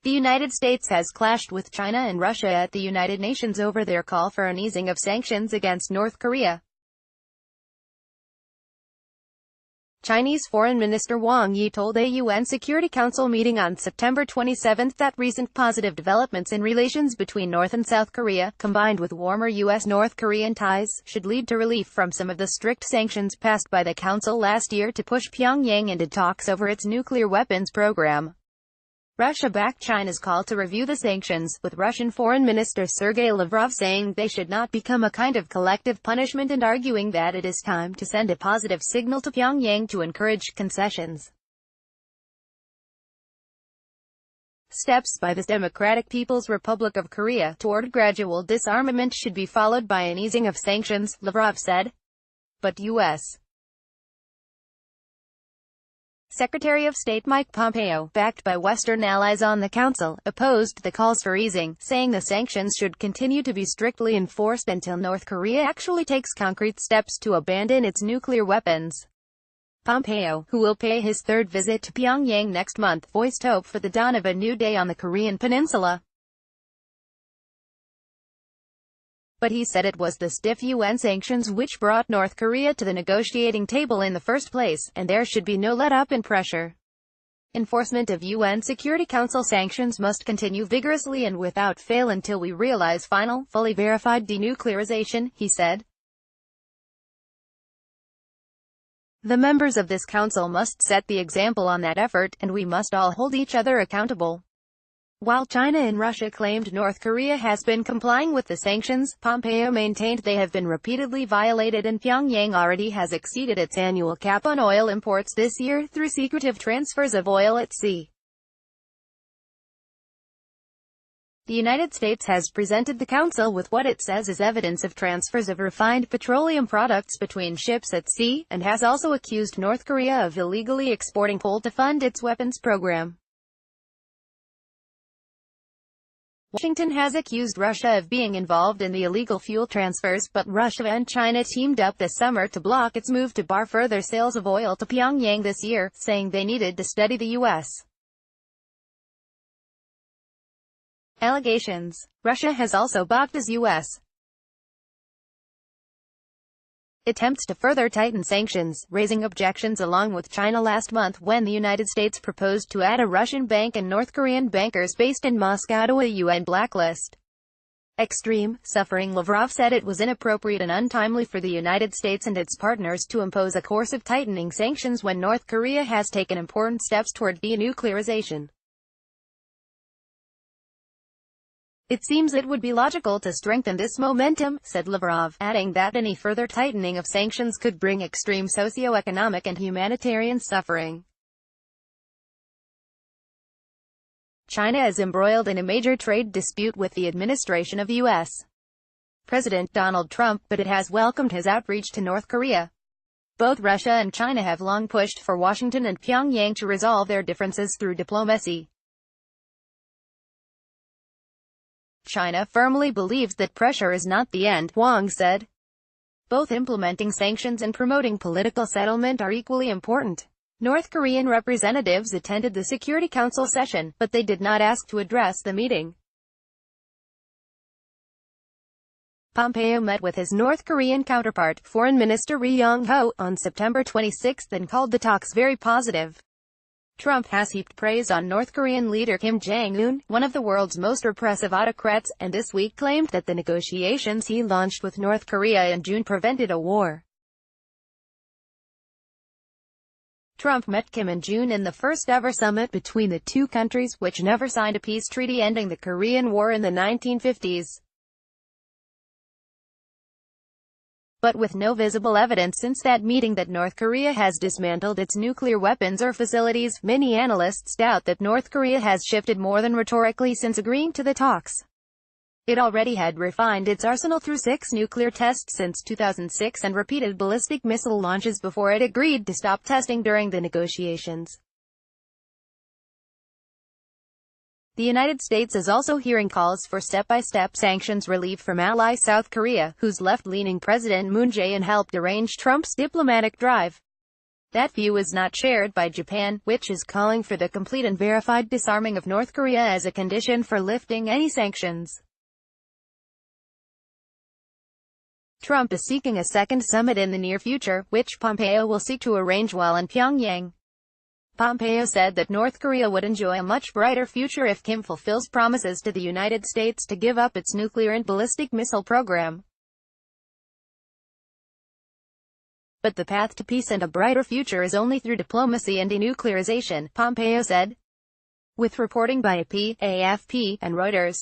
The United States has clashed with China and Russia at the United Nations over their call for an easing of sanctions against North Korea. Chinese Foreign Minister Wang Yi told a UN Security Council meeting on September 27 that recent positive developments in relations between North and South Korea, combined with warmer U.S. North Korean ties, should lead to relief from some of the strict sanctions passed by the Council last year to push Pyongyang into talks over its nuclear weapons program. Russia backed China's call to review the sanctions, with Russian Foreign Minister Sergei Lavrov saying they should not become a kind of collective punishment and arguing that it is time to send a positive signal to Pyongyang to encourage concessions. Steps by the Democratic People's Republic of Korea toward gradual disarmament should be followed by an easing of sanctions, Lavrov said. But U.S. Secretary of State Mike Pompeo, backed by Western allies on the Council, opposed the calls for easing, saying the sanctions should continue to be strictly enforced until North Korea actually takes concrete steps to abandon its nuclear weapons. Pompeo, who will pay his third visit to Pyongyang next month, voiced hope for the dawn of a new day on the Korean peninsula. But he said it was the stiff UN sanctions which brought North Korea to the negotiating table in the first place, and there should be no let-up in pressure. Enforcement of UN Security Council sanctions must continue vigorously and without fail until we realize final, fully verified denuclearization, he said. The members of this council must set the example on that effort, and we must all hold each other accountable. While China and Russia claimed North Korea has been complying with the sanctions, Pompeo maintained they have been repeatedly violated and Pyongyang already has exceeded its annual cap on oil imports this year through secretive transfers of oil at sea. The United States has presented the Council with what it says is evidence of transfers of refined petroleum products between ships at sea, and has also accused North Korea of illegally exporting coal to fund its weapons program. Washington has accused Russia of being involved in the illegal fuel transfers, but Russia and China teamed up this summer to block its move to bar further sales of oil to Pyongyang this year, saying they needed to study the U.S. allegations. Russia has also balked as U.S. attempts to further tighten sanctions, raising objections along with China last month when the United States proposed to add a Russian bank and North Korean bankers based in Moscow to a UN blacklist. Extreme suffering. Lavrov said it was inappropriate and untimely for the United States and its partners to impose a course of tightening sanctions when North Korea has taken important steps toward denuclearization. It seems it would be logical to strengthen this momentum, said Lavrov, adding that any further tightening of sanctions could bring extreme socio-economic and humanitarian suffering. China is embroiled in a major trade dispute with the administration of U.S. President Donald Trump, but it has welcomed his outreach to North Korea. Both Russia and China have long pushed for Washington and Pyongyang to resolve their differences through diplomacy. China firmly believes that pressure is not the end, Wang said. Both implementing sanctions and promoting political settlement are equally important. North Korean representatives attended the Security Council session, but they did not ask to address the meeting. Pompeo met with his North Korean counterpart, Foreign Minister Ri Yong-ho, on September 26 and called the talks very positive. Trump has heaped praise on North Korean leader Kim Jong-un, one of the world's most repressive autocrats, and this week claimed that the negotiations he launched with North Korea in June prevented a war. Trump met Kim in June in the first-ever summit between the two countries, which never signed a peace treaty ending the Korean War in the 1950s. But with no visible evidence since that meeting that North Korea has dismantled its nuclear weapons or facilities, many analysts doubt that North Korea has shifted more than rhetorically since agreeing to the talks. It already had refined its arsenal through 6 nuclear tests since 2006 and repeated ballistic missile launches before it agreed to stop testing during the negotiations. The United States is also hearing calls for step-by-step sanctions relief from ally South Korea, whose left-leaning President Moon Jae-in helped arrange Trump's diplomatic drive. That view is not shared by Japan, which is calling for the complete and verified disarming of North Korea as a condition for lifting any sanctions. Trump is seeking a second summit in the near future, which Pompeo will seek to arrange while in Pyongyang. Pompeo said that North Korea would enjoy a much brighter future if Kim fulfills promises to the United States to give up its nuclear and ballistic missile program. But the path to peace and a brighter future is only through diplomacy and denuclearization, Pompeo said. With reporting by AP, AFP, and Reuters.